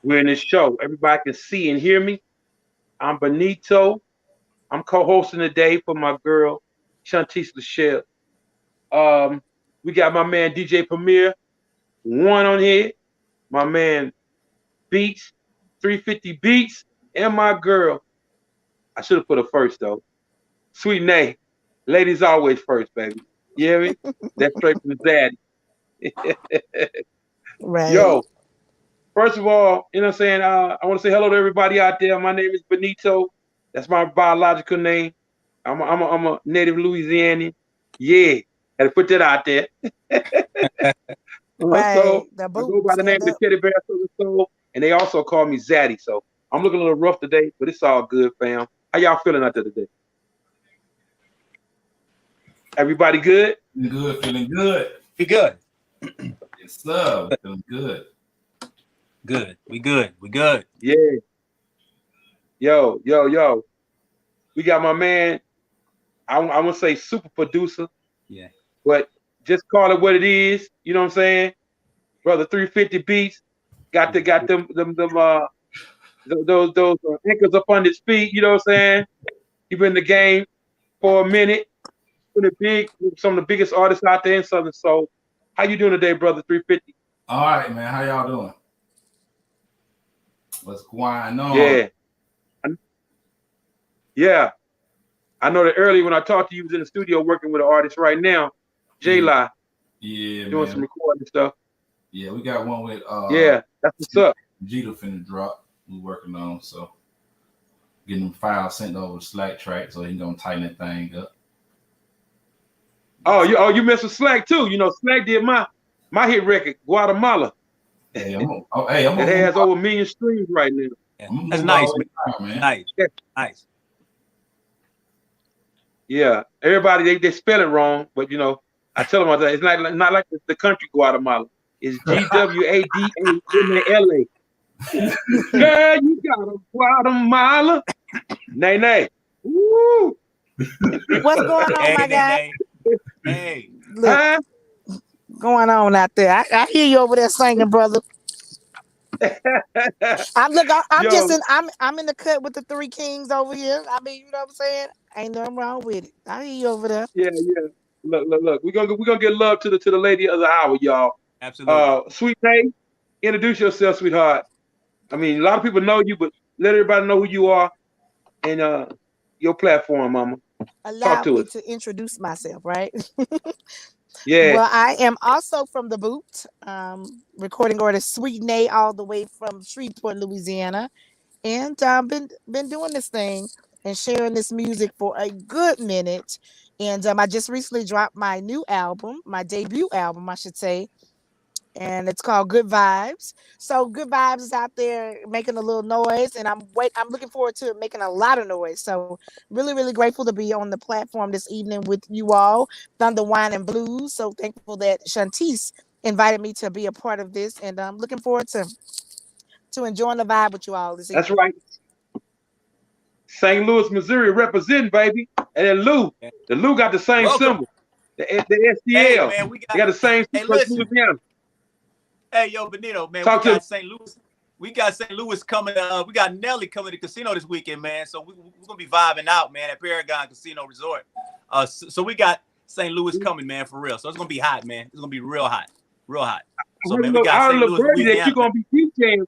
We're in this show. Everybody can see and hear me. I'm Benito. I'm co-hosting today for my girl, Shantice Lachelle. Um, we got my man DJ Premier, one on here. My man Beats, 350 Beats, and my girl. I should have put her first though. Sweet Nay. Ladies always first, baby. You hear me? That's straight from the daddy. Right. Yo, first of all, you know what I'm saying? I want to say hello to everybody out there. My name is Benito. That's my biological name. I'm a native Louisianian. Yeah, had to put that out there. Right. So The I go boot. by the name Stand of up. Teddy Bear Southern Soul, and they also call me Zaddy. So I'm looking a little rough today, but it's all good, fam. How y'all feeling out there today? Everybody good? Good, feeling good. We good. Yes, sir. Feeling good. Good. We good. We good. Yeah. Yo. We got my man. I want to say super producer, Yeah. but just call it what it is. You know what I'm saying, brother? 350 Beats got them those anchors up on his feet. You know what I'm saying? He been in the game for a minute. Some of the biggest artists out there in Southern Soul. How you doing today, brother? 350. All right, man. How y'all doing? What's going on? Yeah. I know that earlier when I talked to you, was in the studio working with an artist right now, J-Li. Yeah, doing man. some recording stuff. Yeah, we got one with Yeah, that's what's up. Jeter finna drop. We working on, so getting them files sent over to Slack track so he gonna tighten that thing up. You mess with Slack too. You know, Slack did my hit record, Guatemala. Hey, It has over 1 million streams right now. Yeah. That's nice, man. Nice. Nice. Yeah, everybody they spell it wrong, but you know, I tell them it's not like the country Guatemala. It's Gwadamala. Girl, you got a Guatemala. Nay. Woo. What's going on, my guy? Hey. Look, going on out there. I hear you over there singing, brother. I'm in the cut with the three kings over here. I mean, you know what I'm saying? Ain't nothing wrong with it. I hear you over there. Yeah. Look. We're gonna get love to the lady of the hour, y'all. Absolutely. Sweet Nay, introduce yourself, sweetheart. I mean, a lot of people know you, but let everybody know who you are and your platform, mama. Allow me to introduce myself, right? Yeah. Well, I am also from the boot, recording artist Sweet Nay, all the way from Shreveport, Louisiana, and been doing this thing and sharing this music for a good minute. And I just recently dropped my new album, my debut album, I should say, and it's called Good Vibes. So Good Vibes is out there making a little noise, and I'm looking forward to it making a lot of noise. So really, really grateful to be on the platform this evening with you all, Thunder Wine and Blues. So thankful that Shantice invited me to be a part of this, and I'm looking forward to enjoying the vibe with you all this evening. That's right. St. Louis, Missouri representing, baby. And then Lou. The Lou got the same symbol. The STL. Hey, man, they got the same symbol as Louisiana. Hey, yo, Benito, man, we got St. Louis. We got St. Louis coming. We got Nelly coming to the casino this weekend, man. So we're gonna be vibing out, man, at Paragon Casino Resort. So we got St. Louis coming, man, for real. So it's gonna be hot, man. It's gonna be real hot, real hot. So man, we got I heard a St. little Louis, birdie that Louisiana. you're gonna be DJing.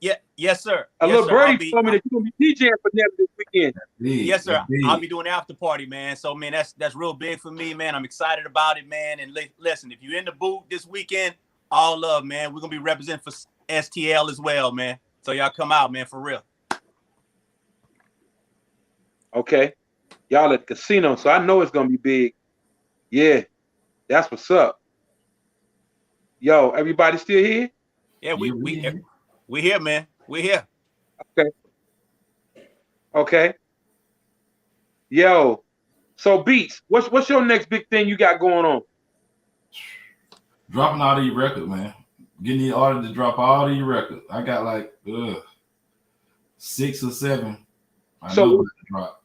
Yeah, yes, sir. A Yes, little sir. birdie told me that you're gonna be DJing for them this weekend. Yes, sir. Big. I'll be doing after party, man. So man, that's real big for me, man. I'm excited about it, man. And listen, if you're in the booth this weekend, all love, man. We're gonna be representing for STL as well, man. So y'all come out, man, for real. Okay, y'all at the casino, so I know it's gonna be big. Yeah, that's what's up. Yo, everybody still here? Yeah, we here, man. We here. Okay. Okay. Yo, so Beats, what's your next big thing you got going on? Dropping all these records, man. Getting the artists to drop all these records. I got like 6 or 7. I know about to drop.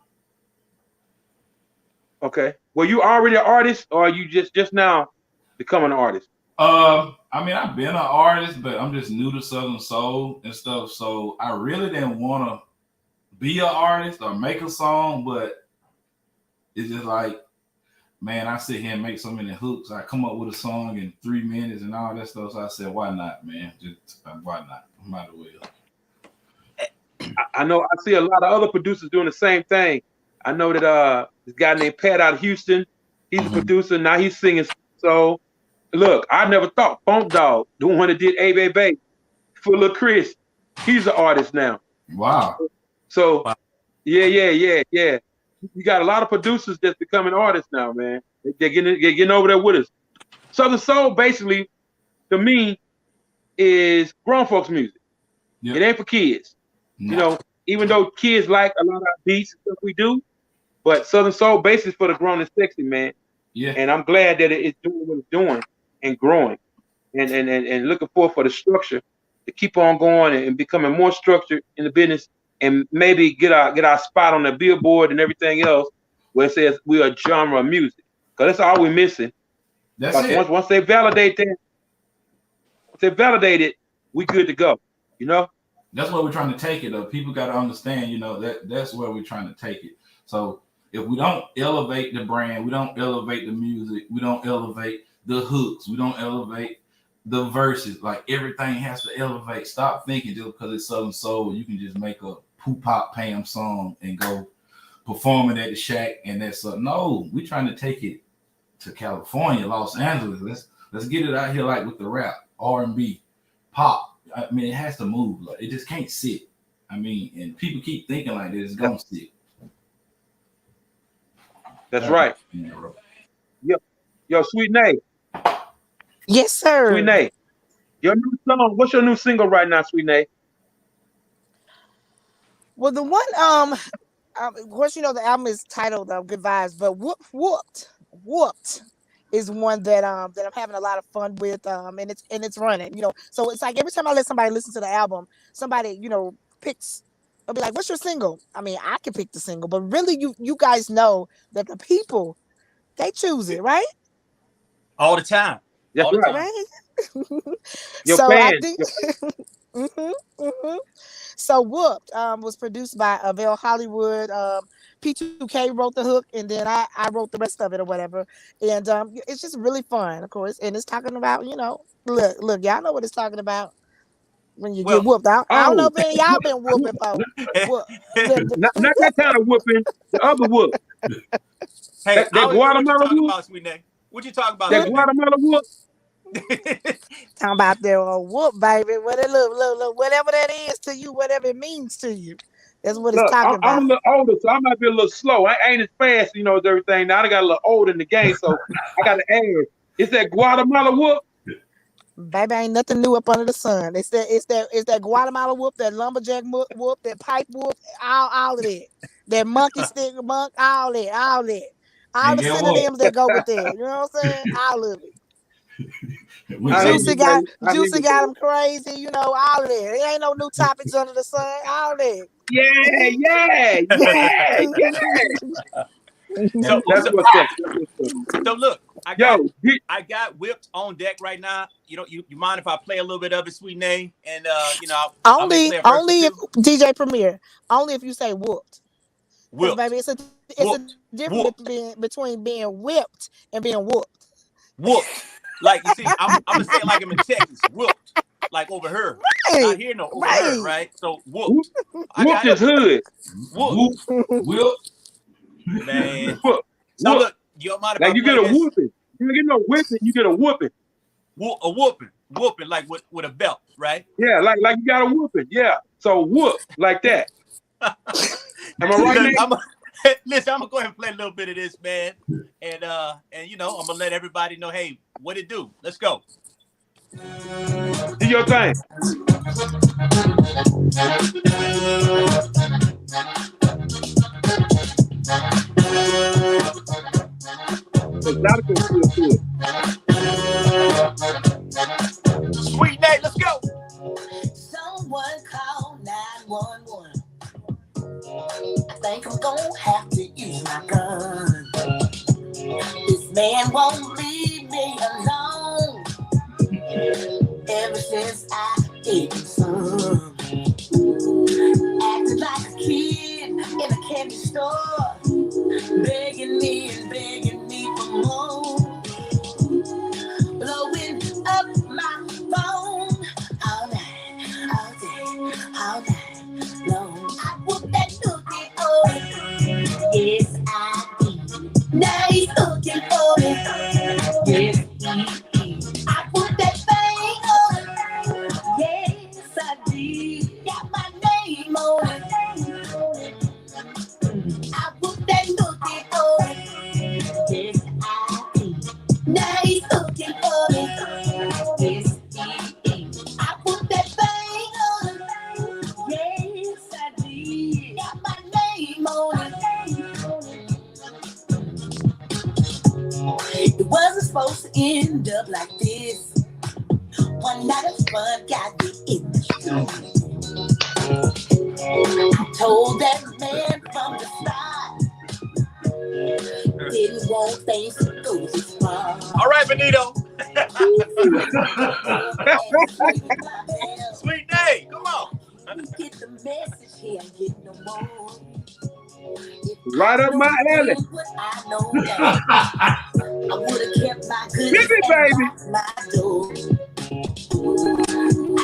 Okay. Well, you already an artist, or are you just now becoming an artist? I mean, I've been an artist, but I'm just new to Southern Soul and stuff. So I really didn't want to be an artist or make a song, but it's just like, man, I sit here and make so many hooks. I come up with a song in 3 minutes and all that stuff. So I said, why not, man? Just why not? Might as well. I know I see a lot of other producers doing the same thing. I know that this guy named Pat out of Houston, he's a producer. Now he's singing. So look, I never thought Funk Dog, the one that did A Baby for Lil Chris, he's an artist now. Wow. So yeah. You got a lot of producers that's becoming artists now, man. They're getting over there with us. Southern Soul, basically, to me, is grown folks music. Yep. It ain't for kids. No. You know, even though kids like a lot of our beats and stuff we do, but Southern Soul basically is for the grown and sexy, man. Yeah. And I'm glad that it's doing what it's doing and growing, and looking forward for the structure to keep on going and becoming more structured in the business, and maybe get our spot on the billboard and everything else where it says we are genre of music, because that's all we're missing. That's it. Once they validate that, we good to go. You know. That's where we're trying to take it. Though people got to understand, that's where we're trying to take it. So if we don't elevate the brand, we don't elevate the music, we don't elevate the hooks, we don't elevate the verses. Like everything has to elevate. Stop thinking just because it's Southern Soul, you can just make a Poo Pop Pam song and go perform it at the Shack and that's no. We're trying to take it to California, Los Angeles. Let's get it out here like with the rap, R&B, pop. I mean, it has to move. Like, it just can't sit. I mean, and people keep thinking like this, it's gonna sit. That's right. Yo, Sweet Nay. Yes, sir. Sweet Nay. Your new song. What's your new single right now, Sweet Nay? Well, the one, of course, the album is titled "Good Vibes," but "Whooped" is one that I'm having a lot of fun with, and it's running, So it's like every time I let somebody listen to the album, somebody, picks. I'll be like, "What's your single?" I mean, I can pick the single, but really, you guys know that the people, they choose it, right? All the time. That's all the right. time. Your So fans. I think. So Whooped was produced by Avell Hollywood. P2K wrote the hook, and then I wrote the rest of it or whatever. And it's just really fun, of course. And it's talking about, look, y'all know what it's talking about when you get whooped. I don't know if any of y'all been whooping before. Not that kind of whooping, the other whoop. Hey, that Guatemala whoop. About, Sweet Nay? What you talking about? That Guatemala whoop. Talking about their whoop, baby. What it look, whatever that is to you, whatever it means to you. That's what it's talking about. I'm a little older, so I might be a little slow. I ain't as fast, as everything. Now I got a little old in the game, so I got to ask. Is that Guatemala whoop? Baby, ain't nothing new up under the sun. It's that Guatemala whoop, that lumberjack whoop, that pipe whoop, all of that. That monkey stick monk, all that. All the synonyms that go with that. You know what I'm saying? All of it. Juicy got him crazy, all of that. There ain't no new topics under the sun, all that. Yeah. So that's what's up. So look, I got Whipped on deck right now. You mind if I play a little bit of it, Sweet Nay? And only if DJ Premier, only if you say whooped. Whipped. Baby, it's a difference between being whipped and being whooped. Whooped. Like you see, I'm gonna say it like I'm in Texas. Whooped. Like over her. Not here, no, over her, right? So Whoop, whooped. I whooped got his it. hood. Whoop, Whooped. whoop. Man. Whoop, So whoop. look, you don't mind if I Like you play get a this? whooping. You don't get no whipping, you get a whooping. A whooping. Whooping like with a belt, right? Yeah, like you got a whooping. Yeah. So whoop like that. Am I right, Look, Nate? listen, I'm gonna go ahead and play a little bit of this, man. And you know, I'm gonna let everybody know, hey, what it do. Let's go. Do your thing. Exotica feel good. Sweet Nate, let's go. Someone call 911. I think I'm gonna have to use my gun. This man won't leave me alone. Ever since I gave him some. Acting like a kid in a candy store. Begging me and begging me for more. Blowing up my phone all night, all day, all night long. I put that looking on. Yes, I did. Now he's looking for me. Yes, he is. I put that thing on. Yes, I did. Got my name on it. I put that looking on. Yes, I did. Now he's looking for me. Yes, he is. I put that thing on. Yes, I did. Got my name on it. It wasn't supposed to end up like this. One night of fun got me in the street. I told that man from the start, didn't want things to go this far. All right, Benito. Sweet Nate, come on. Get the message here, get no more. Right up my alley. I know that I would have kept my goodies Give it, and baby. locked my door.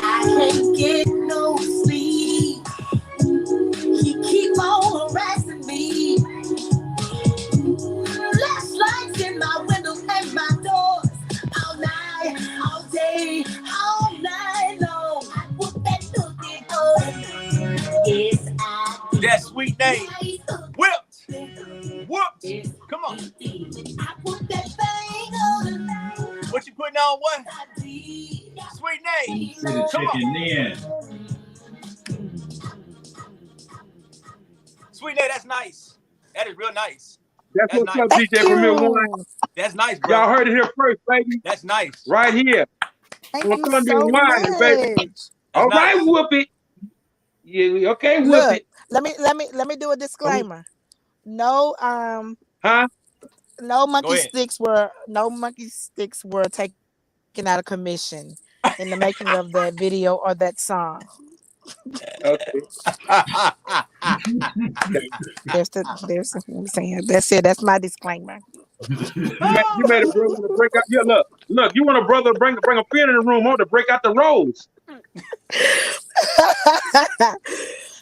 I can't get no sleep. He keep on harassing me. Flashlights in my windows and my doors. All night, all day, all night long. I put that looking on. Yes, I did. That Sweet Nate. Whipped. Whooped. Come on. I put that thing on. What you putting on what? I did. Sweet Nate. Put the Come on. chicken in. Sweet Nate, that's nice. That is real nice. That's That's what's nice. up, Thank DJ Premier One. you. That's nice, bro. Y'all heard it here first, baby. That's nice. Right here. Thank On you Sunday so Wine, baby. much. All nice. right, whoop it. Yeah, okay, whoop Look, it. let me do a disclaimer. No, Huh? no Go monkey ahead. sticks were taken out of commission in the making of that video or that song. Okay. There's I'm saying that's it. That's my disclaimer. You made a brother to break out. Yeah, look. You want a brother to bring a pen in the room, to break out the rolls.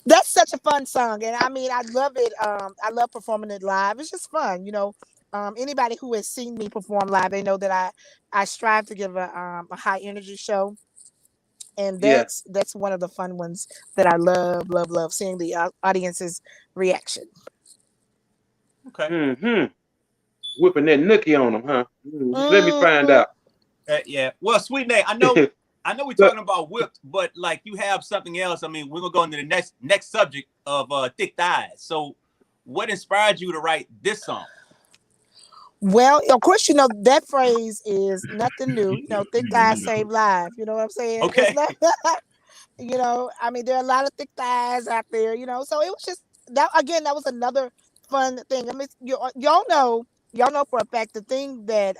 That's such a fun song, and I mean, I love it. I love performing it live. It's just fun, you know. Anybody who has seen me perform live, they know that I strive to give a high energy show, and Yeah. that's one of the fun ones that I love seeing the audience's reaction. Okay. Mm-hmm. Whipping that nookie on them, huh? Let me find out. Yeah. Well, Sweet Nate, I know we're talking about whipped, but like you have something else. I mean, we're gonna go into the next subject of thick thighs. So, what inspired you to write this song? Well, of course, you know that phrase is nothing new. You know, thick thighs save lives. You know what I'm saying? Okay. It's not, you know, I mean, there are a lot of thick thighs out there. You know, so it was just that again. That was another fun thing. I mean, y'all know for a fact the thing that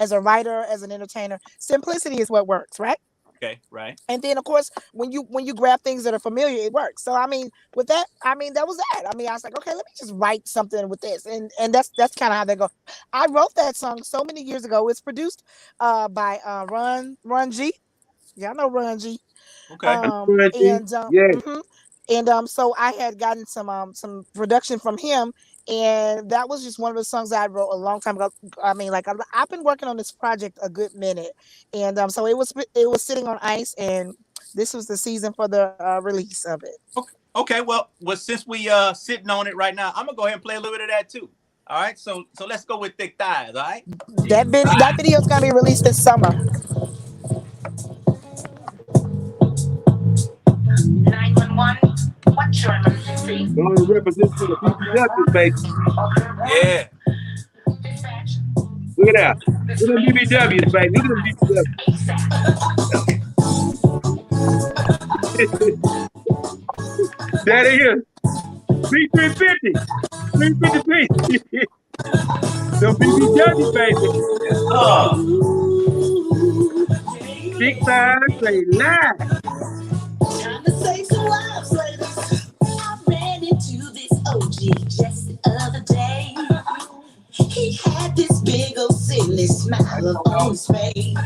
as a writer, as an entertainer, simplicity is what works, right? Okay, right. And then of course when you grab things that are familiar, it works. So I mean, with that, I mean that was that. I mean, I was like, okay, let me just write something with this, and that's kind of how they go. I wrote that song so many years ago. It's produced by Run G. Y'all know Run G. Okay. Reggie. And Yeah. so I had gotten some production from him, and that was just one of the songs that I wrote a long time ago. I mean, like I've been working on this project a good minute, and so it was sitting on ice, and this was the season for the release of it. Okay. Okay. Well, since we sitting on it right now, I'm gonna go ahead and play a little bit of that too. All right. So let's go with Thick Thighs. All right. That video is gonna be released this summer. 911. What's your emergency? Going to represent for the BBWs, baby. Yeah. Dispatch. Look at that. This Look at them remains BBWs, baby. Look at them ASAP. BBWs. There it is. B350. 350 piece. Them BBWs, baby. Oh, Big thighs, say live. Time to save some lives, ladies. I ran into this OG just the other day. He had this big old silly smile on his face.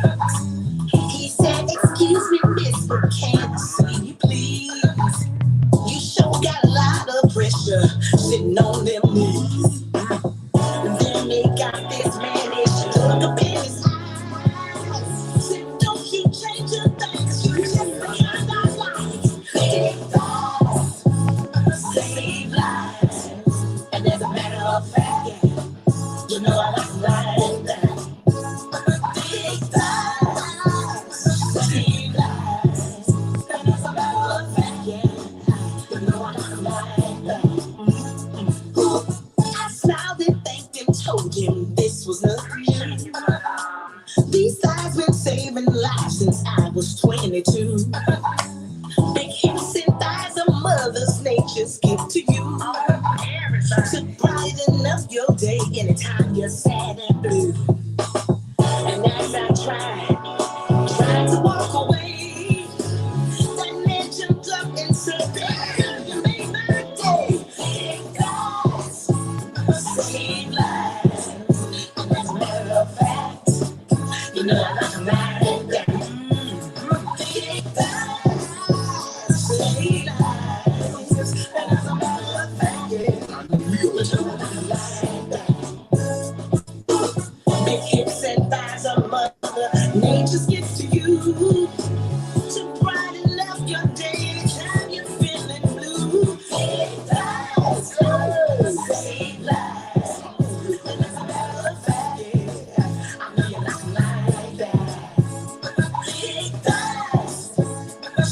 He said, "Excuse me, miss, but can I see you, please? You sure got a lot of pressure sitting on them knees." And then they got this manish look up in his eyes. Said, "Don't you change your things, you just behind our lives. Big thoughts save lives. And as a matter of fact, yeah, you know I like to like that. Big thoughts save lives. And as a matter of fact, yeah, you know I like to like that. I smiled and thanked him, told him this was nothing new. These thighs been saving lives since I was 22. Big hips and thighs are mother's nature's gift to you. To brighten up your day anytime you're sad and blue. And as I tried to walk away, that man jumped up and said, "Damn, you made my day." Big thighs save lives. And as a matter of fact, you know I like to ride that. Big thighs save lives. And as a matter of fact, yeah, you know I like to ride that. Big hips and thighs are mother nature's gift to you. To brighten up your day anytime you're feeling blue. Big thighs save lives. And as a matter of fact, yeah, I know you like that. Big thighs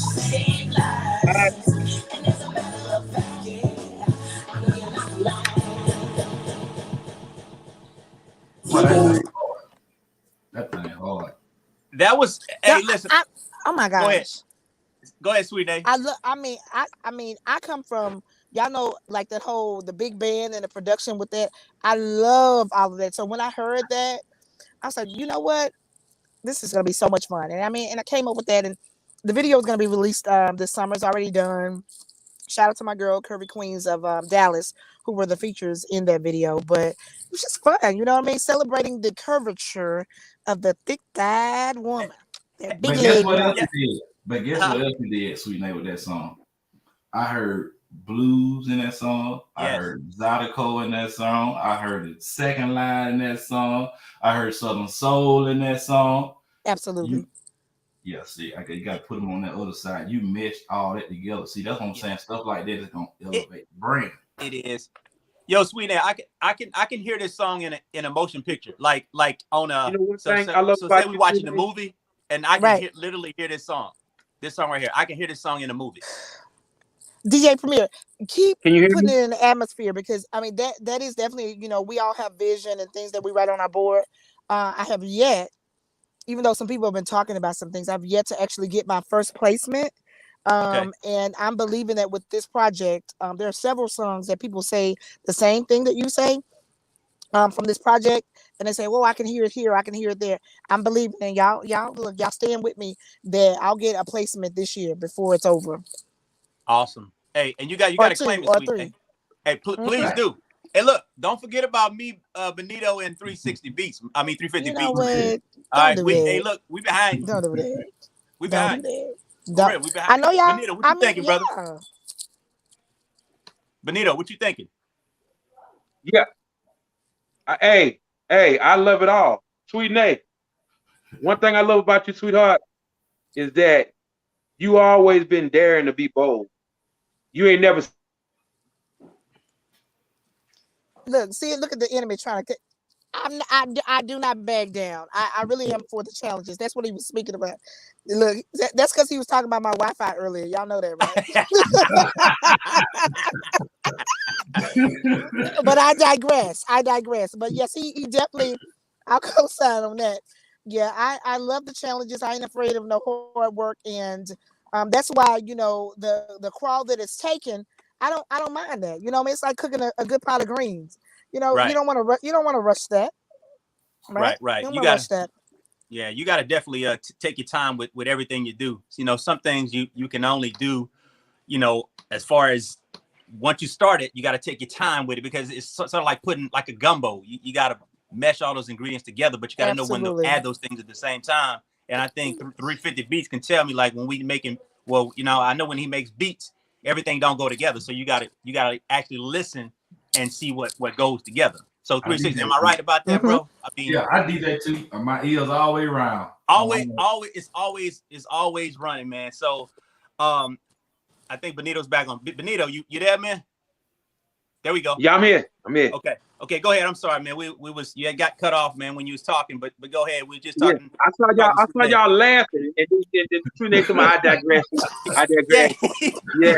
save lives. And as a matter of fact, yeah, I know you like that. well, that thing hard. That thing hard. That was. Yeah, Hey, listen. oh my Go ahead. gosh. Go ahead, Sweet Nate. I come from, y'all know, like the big band and the production with that. I love all of that. So when I heard that, I was like, you know what? This is gonna be so much fun. And I came up with that, and the video is gonna be released this summer. It's already done. Shout out to my girl Curvy Queens of Dallas, who were the features in that video. But it was just fun, you know what I mean? Celebrating the curvature of the thick-thighed woman, that big But guess leg what else woman. he did? But guess what else he did, Sweet Nate, with that song? I heard blues in that song. I Yes. heard Zydeco in that song. I heard the second line in that song. I heard Southern Soul in that song. Absolutely. Yeah, see, you got to put them on that other side. You meshed all that together. See, that's what I'm saying. Stuff like that is gonna elevate the brand. It is. Yo, Sweet Nate, I can hear this song in a motion picture, like on a. You know one so thing so, I love so about say we you, watching the Sweet Nate? movie, and I can Right. literally hear this song right here. I can hear this song in the movie. DJ Premier, keep Can you hear putting me? it in the atmosphere, because I mean that is definitely, we all have vision and things that we write on our board. I have yet, even though some people have been talking about some things, I've yet to actually get my first placement. Okay. And I'm believing that with this project, there are several songs that people say the same thing that you say from this project, and they say, "Well, I can hear it here, I can hear it there." I'm believing in y'all. Y'all look, y'all staying with me that I'll get a placement this year before it's over, Awesome. Hey, and you got or to claim two, it, or sweet. three. Hey, please do. Hey, look, don't forget about me, Benito, and 360 beats. I mean, 350 You know beats. what? All Don't right, do hey, that. look, we behind you. Don't do that. We Don't do behind you. that. For Don't. real, we behind I know you. y'all. Benito, what I you mean, thinking, brother? yeah. Benito, what you thinking? Yeah. Hey, I love it all. Sweet Nate. One thing I love about you, sweetheart, is that you always been daring to be bold. You ain't never Look, see, look at the enemy trying to. I do not back down. I really am for the challenges. That's what he was speaking about. Look, that's because he was talking about my Wi-Fi earlier. Y'all know that, right? But I digress. I digress. But yes, he definitely. I'll co-sign on that. Yeah, I love the challenges. I ain't afraid of no hard work, and that's why the crawl that it's taken. I don't mind that. You know, what I mean, it's like cooking a good pot of greens. You know, Right, you don't want to rush that, right? right. You don't You want to gotta, rush that. yeah, you gotta definitely take your time with everything you do. You know, some things you can only do, as far as once you start it, you got to take your time with it because it's sort of like putting like a gumbo. You got to mesh all those ingredients together, but you got to know when to Absolutely. add those things at the same time. And I think 350 beats can tell me like when we making, well, I know when he makes beats, everything don't go together. So you got to actually listen and see what goes together. So I 360, DJ am I too. right about that, Mm-hmm. bro? I mean, Yeah, I DJ too. My ears all the way around. always running, man. So, um, I think Benito's back on. Benito, you there, man? There we go. Yeah, I'm here. I'm here. Okay, go ahead. I'm sorry, man. We was you got cut off, man, when you was talking, but go ahead. We were just Yeah. talking I saw y'all talking I Sweet saw Nate. y'all laughing and Sweet Nate told me I digress. I Yeah, digress. Yeah.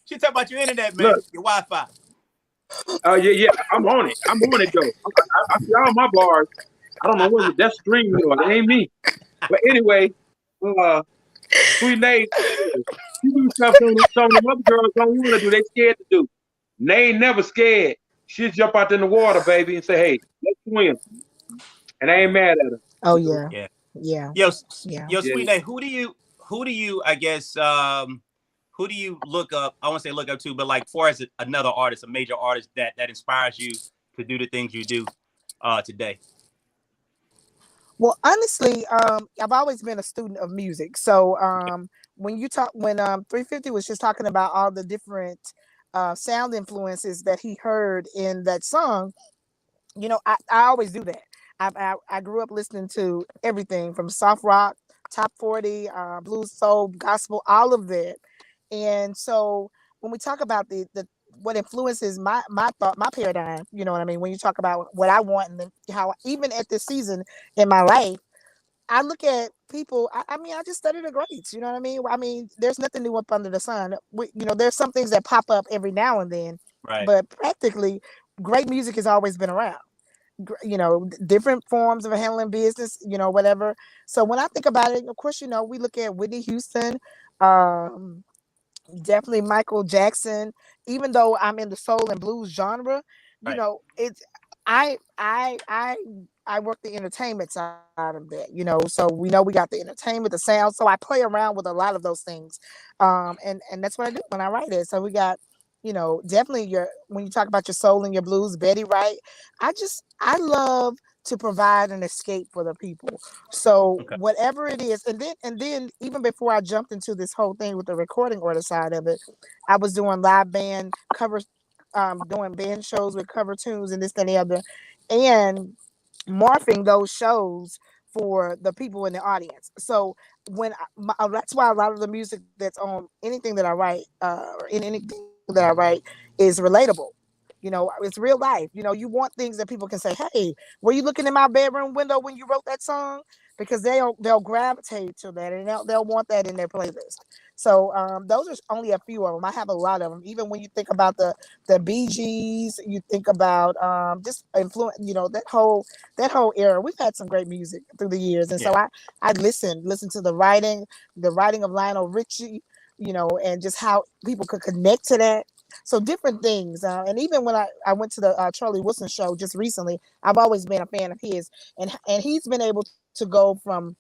she talk about your internet, man, Look, your Wi-Fi. yeah, I'm on it. I'm on it though. I see all my bars. I don't know what it is. That's stream yours. It ain't me. But anyway, uh, Sweet Nate, you do stuff some of the other girls don't want to do. They scared to do. Nay ain't never scared. She'll jump out in the water, baby, and say, "Hey, let's swim." And I ain't Yeah, mad at her. Oh yeah, yeah. yeah, Yo, yeah. yo, Yeah. Sweet Nate, who do you I guess who do you look up? I want to say look up to, but like for as another artist, a major artist that inspires you to do the things you do today. Well, honestly, I've always been a student of music. So when 350 was just talking about all the different sound influences that he heard in that song, I always do that. I grew up listening to everything from soft rock, top 40, blues, soul, gospel, all of that. And so when we talk about the what influences my thought, my paradigm, you know what I mean? When you talk about what I want and then how even at this season in my life, I look at people. I mean, I just study the greats. You know what I mean? I mean, there's nothing new up under the sun. There's some things that pop up every now and then, Right. but practically, great music has always been around. Different forms of handling business. Whatever. So when I think about it, of course, we look at Whitney Houston, um, definitely Michael Jackson. Even though I'm in the soul and blues genre, Right. it's I I I I work the entertainment side of that. So we know we got the entertainment, the sound. So I play around with a lot of those things, and that's what I do when I write it. So we got. Definitely when you talk about your soul and your blues, Betty Wright. I love to provide an escape for the people. So Okay. whatever it is, and then even before I jumped into this whole thing with the recording order side of it, I was doing live band covers, doing band shows with cover tunes and this and the other, and morphing those shows for the people in the audience. So that's why a lot of the music that's on anything that I write, or in anything that I write, is relatable. It's real life. You want things that people can say, "Hey, were you looking in my bedroom window when you wrote that song?" Because they'll gravitate to that and they'll want that in their playlist. So those are only a few of them. I have a lot of them. Even when you think about the Bee Gees, you think about just influence. That whole era. We've had some great music through the years, and Yeah. so I listen to the writing of Lionel Richie, and just how people could connect to that. So different things. And even when I went to the Charlie Wilson show just recently, I've always been a fan of his, and he's been able to go from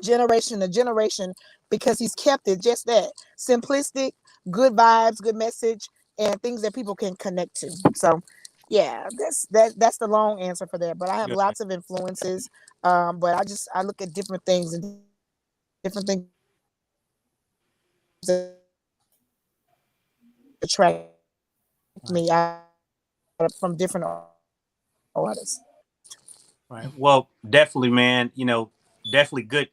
generation to generation because he's kept it just that simplistic, good vibes, good message, and things that people can connect to. So yeah, that's the long answer for that. But I have Good. lots of influences. But I look at different things and different things that attract me out from different artists. Right. Well, definitely, man. Definitely good.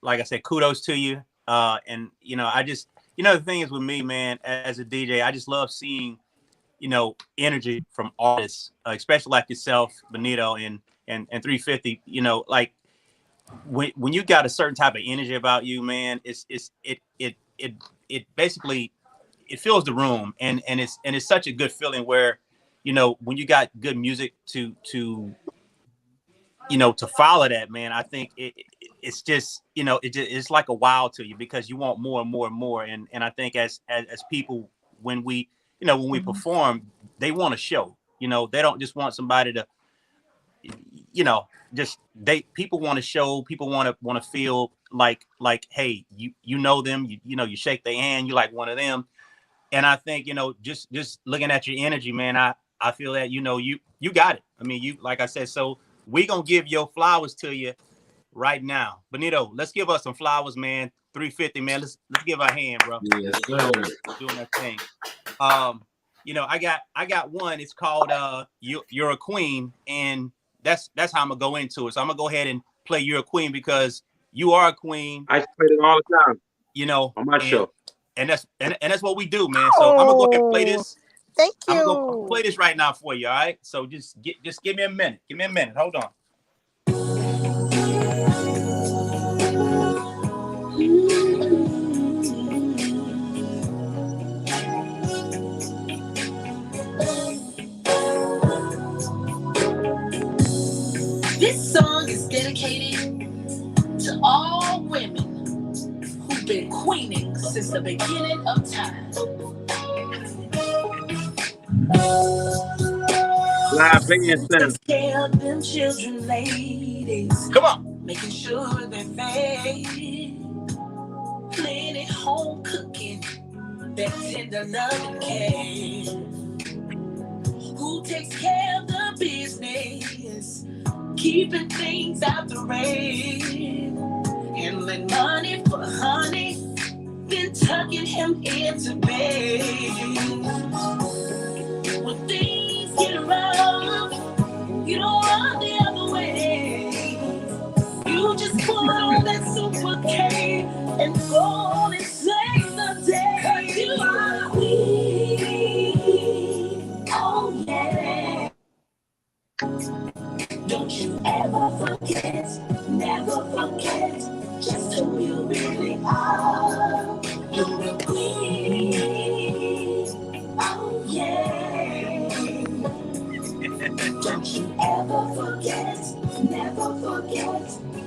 Like I said, kudos to you. And I just, the thing is with me, man, as a DJ, I just love seeing, energy from artists, especially like yourself, Benito, and 350. Like when you got a certain type of energy about you, man, it basically it fills the room, and it's such a good feeling where, when you got good music to follow that, man. I think it's just, it's like a wow to you because you want more and more and more. And I think as people, when we, when we perform, they want to show, they don't just want somebody to, people want to show, people want to feel like, hey, you know them, you shake their hand, you like one of them. And I think, just looking at your energy, man, I feel that, you got it. I mean, you, like I said, so we gonna give your flowers to you right now. Benito, let's give us some flowers, man. 350, man. Let's give our hand, bro. Yes, sir. Doing that thing. I got one. It's called You're a Queen, and that's how I'm gonna go into it. So I'm gonna go ahead and play You're a Queen because you are a queen. I play it all the time. On my show. And that's what we do, man. So I'm gonna go ahead and play this. Thank you. I'm gonna play this right now for you, all right? So just give me a minute. Give me a minute. Hold on. This song is dedicated to all women who've been queening since the beginning of time. Live band center. Take care of them children, ladies. Come on. Making sure they're fed. Plenty home cooking, that tender love and care. Who takes care of the business? Keeping things out the rain. Handling money for honey, then tucking him into bed. When things get rough, you don't run the other way. You just put on that super K and go on and save the day. You are a queen. Oh yeah. Don't you ever forget, never forget just who you really are. You're a queen. Oh yeah. Don't you ever forget, never forget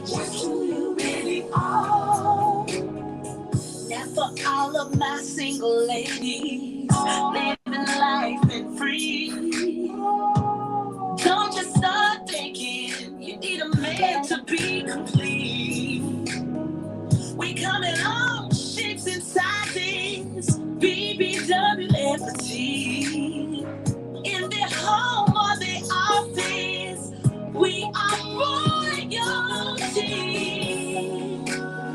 just who you really are. Now for all of my single ladies, living life and free. Don't just start thinking you need a man to be complete. We come in all shapes and sizes, BBW and petite. In their home or their office, we are royalty.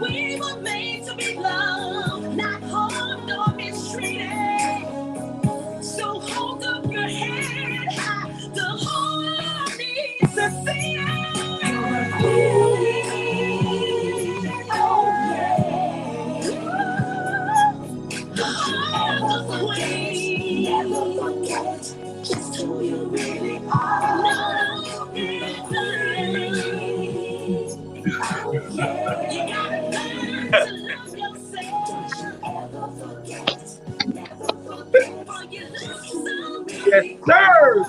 We were made to be loved, not harmed or mistreated. So hold up your head high, the whole world needs to see it. You're a queen. Oh yeah. Don't you ever forget, never forget just who you really are. No, oh yeah. You gotta learn to love yourself. Don't you ever forget, never forget, for you look so Yes, beautiful. sir.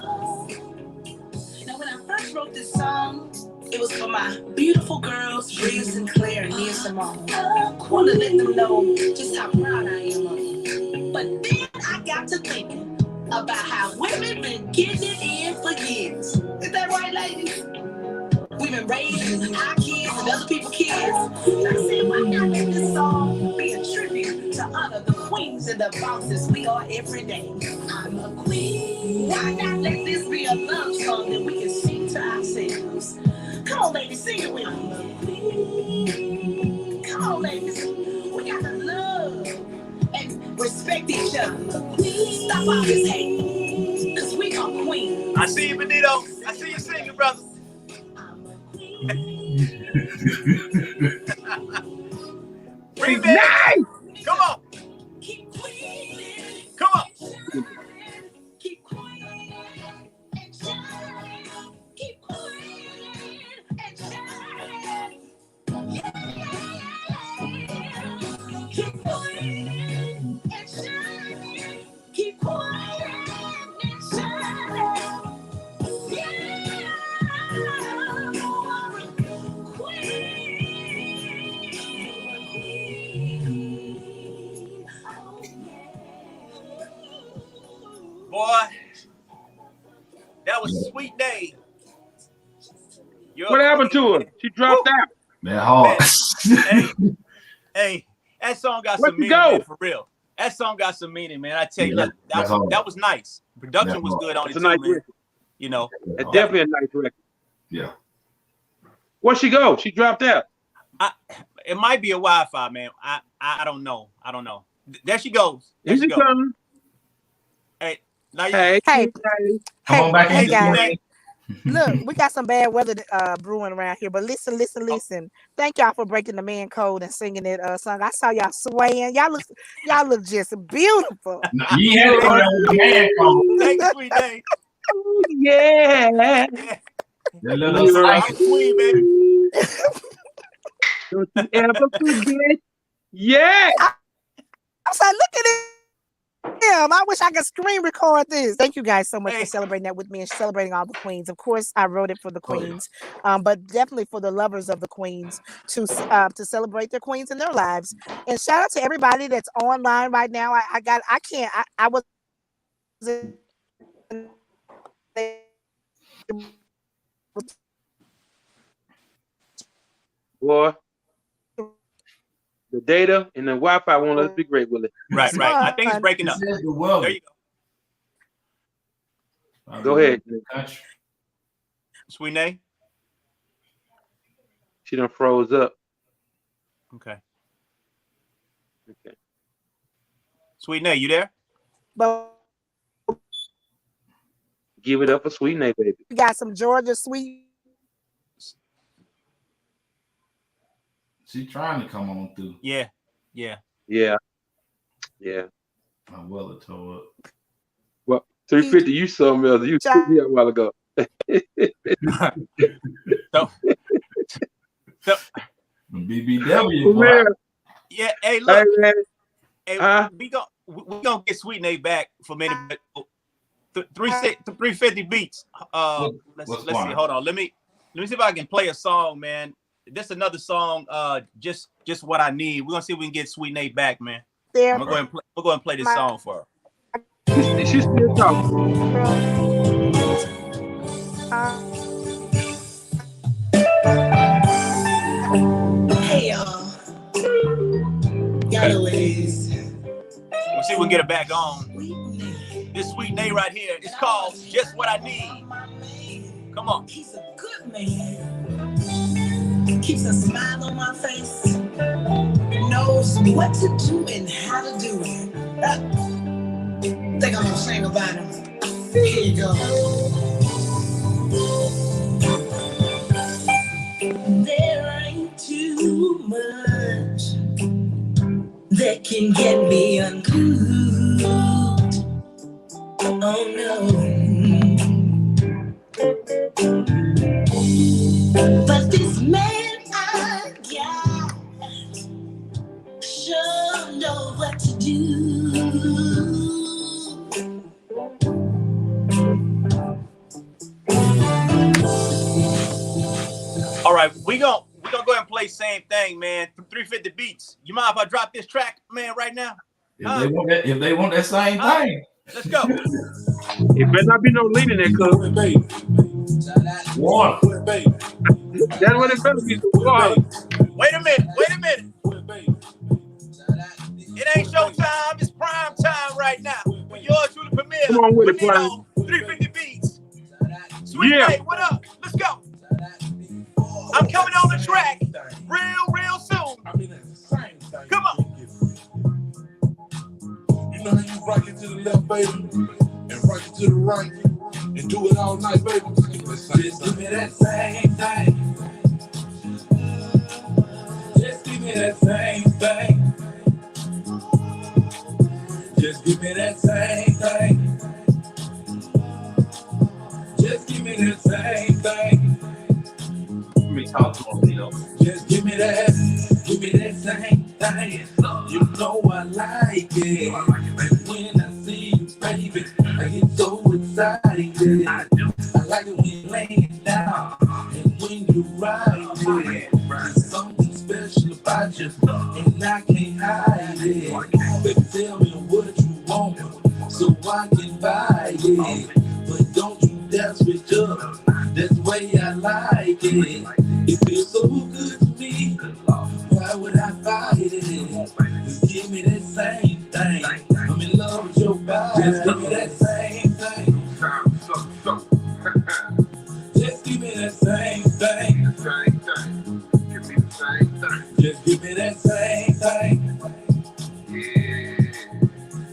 Now, when I first wrote this song, it was for my beautiful girls, Bree Sinclair and Nia Simone. I want to let them know just how proud I am of them. But then I got got to thinking about how women been getting it in for years. Is that right, ladies? We've been raising our kids and other people's kids. I said, why not let this song be a tribute to honor the queens and the bosses we are every day? I'm a queen. Why not let this be a love song that we can sing to ourselves? Come on, ladies, sing it with me. I'm a queen. Come on, ladies. We got to love and respect each other. Stop all this hate, because we are queens. I see you, Benito. I see you singing, brother. Remix. Nice. Come on. Come on. Keep quiet and shine. Keep quiet and shine. Keep quiet and shine. Keep quiet and shine. Boy, that was Sweet Day. What happened to her? She dropped out. That hard. Hey, that song got Where'd some you meaning, go? man, for real. That song got some meaning, man. I tell you, Yeah, look, that's hard. that was nice. Production That's was hard. good on It's it a too, nice man. record. You know, It's definitely a nice record. Yeah. Where'd she go? She dropped out. it might be a Wi-Fi, man. I don't know. I don't know. There she goes. There Is she it goes. coming? Hey, now you, Hey, Hey, Come on back hey, in, guys. Sweet. Look, we got some bad weather brewing around here, but listen. Thank y'all for breaking the man code and singing that song. I saw y'all swaying. Y'all look just beautiful. No, you had to go there with the man code. thank you, Sweet Day. oh, yeah. Yeah. The little You're I'm spank. a queen, baby. Don't you ever forget. Yeah. I was like, look at him. I wish I could screen record this. Thank you guys so much Hey. for celebrating that with me and celebrating all the queens. Of course, I wrote it for the Oh, yeah. queens, but definitely for the lovers of the queens to celebrate their queens in their lives. And shout out to everybody that's online right now. I was Boy, the data and the Wi-Fi won't let us be great, will it? Right. I think it's breaking This up. is the world. There you go. Go ahead. Country. Sweet Day. She done froze up. Okay. Okay. Sweet Day, you there? but Give it up for Sweet Nate, baby. we got some Georgia sweet. She trying to come on through. Yeah. Yeah. Yeah. My well toe up. Well, 350, you something else. You took me a while ago. So BBW. For real. yeah, hey, Hey, look, man. hey, we gonna get Sweet Nate back for a minute. 350 beats. Let's see. Hold on. Let me see if I can play a song, man. This is another song. Just what I need. We're gonna see if we can get Sweet Nate back, man. There, I'm gonna go and play this song for her. She's still talking. Hey, y'all. Y'all know what it is. We'll see if we can get it back on. This Sweet Nate right here. It's called Just What I Need. Come on. He's a good man. Keeps a smile on my face. Knows what to do and how to do it. Think I'm gonna sing about him. Here you go. There ain't too much that can get me unglued. Oh no. But this man I got sure know what to do. All right, we gonna go ahead and play same thing, man. 350 beats. You mind if I drop this track, man, right now? if they want that same thing, let's go. It better not be no lean in there, cuz. water. That's what it better be, some water. Wait a minute. It ain't showtime, it's prime time right now. With yours truly premiere. Come on with it, Benito, 350 beats. Sweet Yeah. Day, what up? Let's go. I'm coming on the track real soon. Come on. You know how you rock it to the left, baby, and rock it to the right, and do it all night, baby. Just give me that same thing. Just give me that same thing. Just give me that same thing. Just give me that same thing. Let me talk to him, you know. Just give me that same thing. You know I like it. When I see you, baby, I get so excited. I like it when you lay it down and when you ride it. There's something special about you, and I can't hide it. Baby, tell me what you want, so I can buy it. But don't you dare switch up. That's the way I like it. It feels so good to me. Why would I fight it? Just give me that same thing. I'm in love with your body. Just give me that same thing. Just give me that same thing. Just give me that same thing.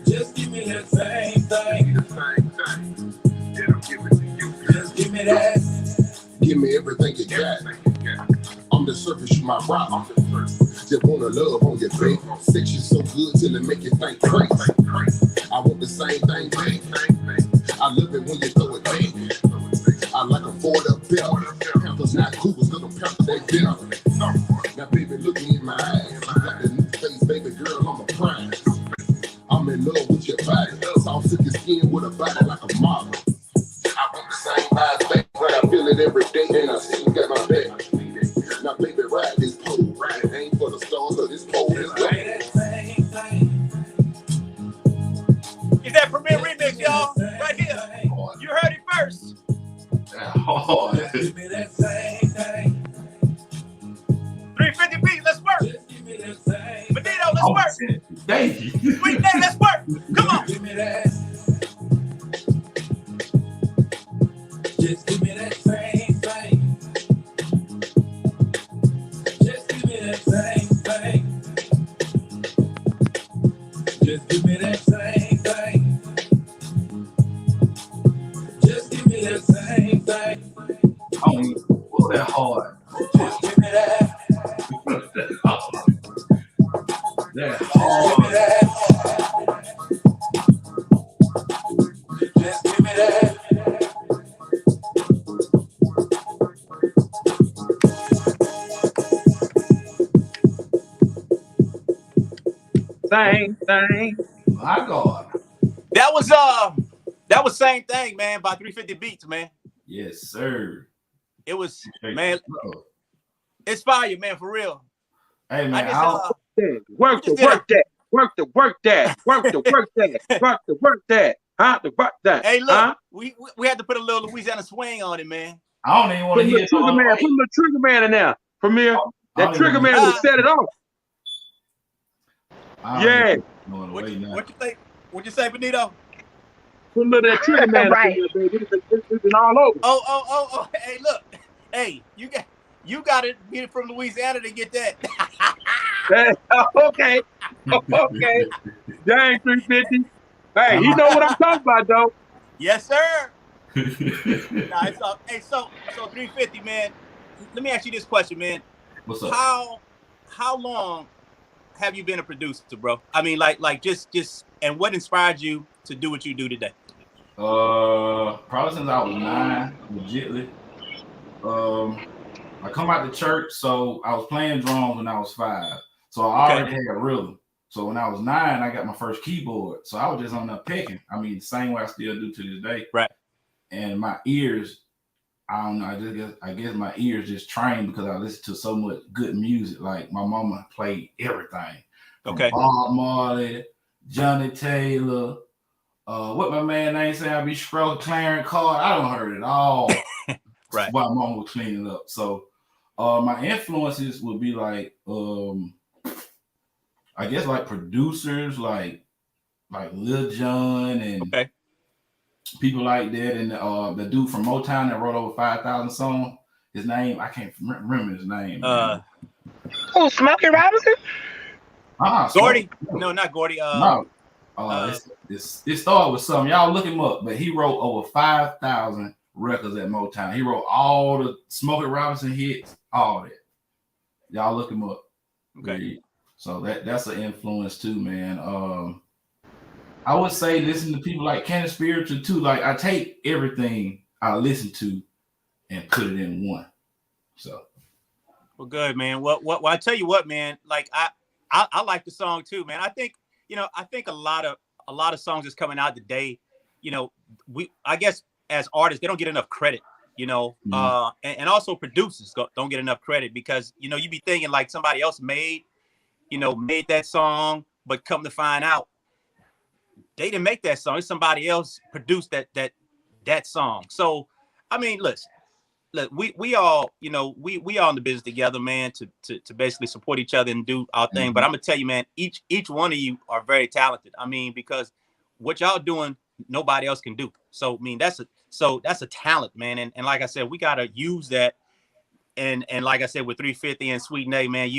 Just give me that same thing. Just give me that. Give me everything you got. I'm the surface, you my rock. Just wanna love on your face. Sex you so good till it make you think crazy. I want the same thing, baby. I love it when you throw it back. I like a Ford up there. Pampers not cougars, cause them Pampers they bitter. Now baby, look me in my eyes. You got the new face, baby girl, I'm a prize. I'm in love with your body. Soft silky skin with a body like a model. I want the same eyes, baby. I feel it every day, and I see you got my back. Now, baby, ride this pole. It ain't for the stars of this pole. It's It's that premiere remix, y'all. Right here. You heard it first. Give me that same thing. 350 beats, let's work. Just give me that same. Benito, let's work. Thank you. Sweet Day, let's work. Come on. Give me that. Just give me that same thing. Just give me that same thing. Just give me that same thing. Just give me that same thing. Oh, that hard. Just give me that. That hard. Give me that. Just give me that. Thing. My God. That was same thing, man, by 350 beats, man. Yes, sir. It was, man, it's fire, man, for real. Hey, man. I just, Work that. Work that. Huh? The work that. hey, look, huh? we had to put a little Louisiana swing on it, man. I don't even want to hear it. Put the trigger man in there. Premier. That trigger man will set it off. Yeah. What you think? What you say, Benito? Put a little of that trigger man Right. up in there, baby. It's been all over. Oh. Hey, look. Hey, you got to get it from Louisiana to get that. Okay. Dang, 350. Hey, he know what I'm talking about, though. Yes, sir. Nah, it's up. Hey, so 350, man. Let me ask you this question, man. What's up? How long have you been a producer, bro? I mean, like just and what inspired you to do what you do today? Probably since I was 9, legitly. I come out to church, so I was playing drums when I was 5. So I already had a rhythm. So when I was 9, I got my first keyboard. So I was just on there picking. I mean, the same way I still do to this day. Right. And my ears, I don't know. I guess my ears just trained because I listened to so much good music. Like my mama played everything. Okay. Bob Marley, Johnny Taylor. What my man name say? I be scrolling Clarence Card. I don't heard it all. Right. While mom was cleaning up. So my influences would be like I guess like producers like Lil Jon and people like that, and the dude from Motown that wrote over 5,000 songs. His name, I can't remember his name. Oh, Smokey Robinson? Gordy? No, not Gordy. No. It started with something. Y'all look him up, but he wrote over 5,000 records at Motown. He wrote all the Smokey Robinson hits, all that. Y'all look him up. Okay. So that's an influence too, man. I would say listen to people like Candace Spiritual too. Like I take everything I listen to and put it in one. So well, good, man. Well, I tell you what, man. Like I like the song too, man. I think a lot of songs that's coming out today. I guess as artists they don't get enough credit. And also producers don't get enough credit because you be thinking like somebody else made that song, but come to find out they didn't make that song. It's somebody else produced that song. So I mean, look, we all we all in the business together, man, to basically support each other and do our thing. But I'm gonna tell you, man, each one of you are very talented. I mean, because what y'all doing, nobody else can do. So I mean, that's a talent, man. And like I said, we gotta use that. And like I said, with 350 and Sweet Nay, man,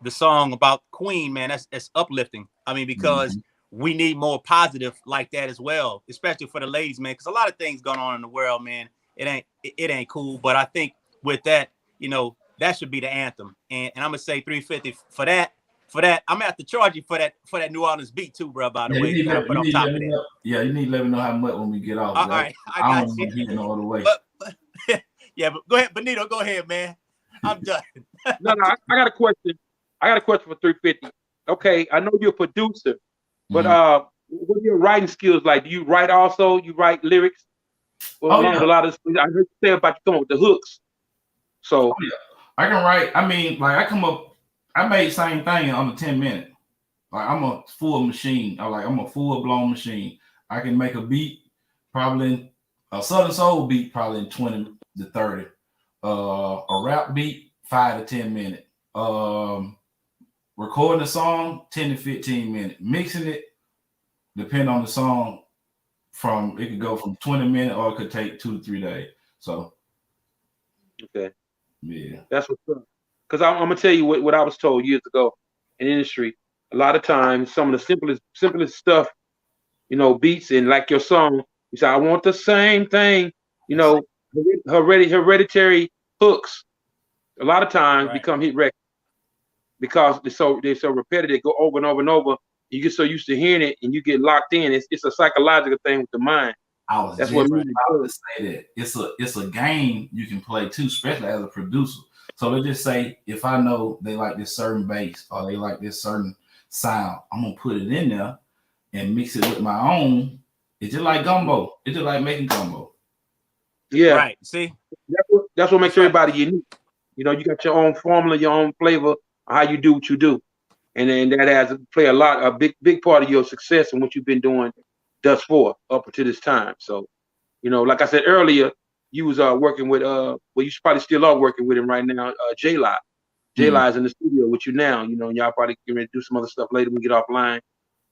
the song about Queen, man, that's uplifting. I mean, because we need more positive like that as well, especially for the ladies, man. Because a lot of things going on in the world, man. It ain't cool. But I think with that, that should be the anthem. And I'm gonna say 350 for that. I'm gonna have to charge you for that New Orleans beat too, bro. By the way, you need to let me know how much when we get off. All right, I got you. No other way. But go ahead, Benito. Go ahead, man. I'm done. No, I got a question. For 350. Okay, I know you're a producer, but what are your writing skills like? Do you write also? You write lyrics? Well, a lot of I heard you say about you come up with the hooks. So I can write. I mean, like I made same thing in under 10 minutes. Like I'm a full machine. I'm a full blown machine. I can make a beat probably a Southern Soul beat probably in 20 to 30. A rap beat 5 to 10 minutes. Recording a song 10 to 15 minutes. Mixing it depend on the song. It could go from 20 minutes or it could take 2 to 3 days. So okay, yeah, that's what's up. Because I'm gonna tell you what I was told years ago in the industry. A lot of times, some of the simplest stuff, beats and like your song, you say, I want the same thing, hereditary hooks. A lot of times become hit records because they're so repetitive, go over and over and over. You get so used to hearing it and you get locked in. It's a psychological thing with the mind. That's what music does. Say that it's a game you can play too, especially as a producer. So let's just say if I know they like this certain bass or they like this certain sound, I'm gonna put it in there and mix it with my own. It's just like gumbo. It's just like making gumbo. Yeah, right. See, that's what makes everybody unique. You got your own formula, your own flavor, how you do what you do. And then that has play a big part of your success and what you've been doing thus far up until this time. So, like I said earlier, you was working with you probably still are working with him right now, J-Li. J-Li is in the studio with you now, and y'all probably get ready to do some other stuff later when we get offline.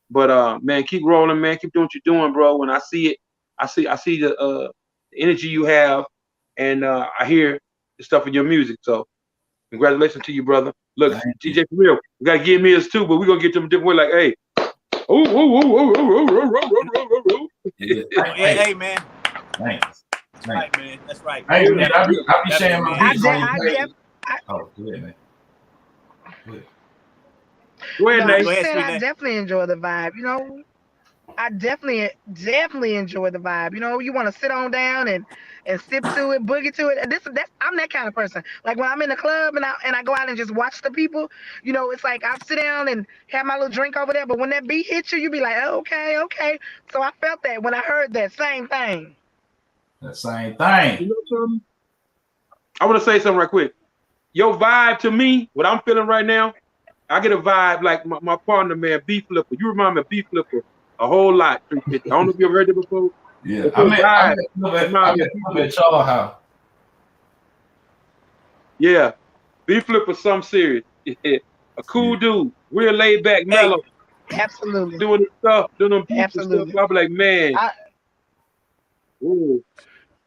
But man, keep rolling, man, keep doing what you're doing, bro. When I see it, I see the energy you have, and I hear the stuff in your music. So congratulations to you, brother. Look, TJ for real, we gotta give me his too, but we're gonna get them a different way, like, hey. Hey, man. Thanks. That's right, man. That's right. Hey, man, I be sharing my music. go ahead, man. Go ahead, Nate. I definitely enjoy the vibe. I definitely enjoy the vibe. You want to sit on down and sip to it, boogie to it. I'm that kind of person. Like when I'm in the club and I go out and just watch the people, it's like I sit down and have my little drink over there. But when that beat hits you be like, oh, okay. So I felt that when I heard that same thing. The same thing. You know something? I want to say something right quick. Your vibe to me, what I'm feeling right now, I get a vibe like my partner, man, B Flipper. You remind me of B Flipper a whole lot, 350. I don't know if you ever heard it before. Yeah, But your I vibe met remind me of B Flip at Flipper. y'all house. Yeah. B Flipper, some serious. A Yeah. cool dude, real laid back, Hey, mellow, Absolutely. doing his stuff, doing them beats and stuff. Absolutely. I'll be like, man, I ooh.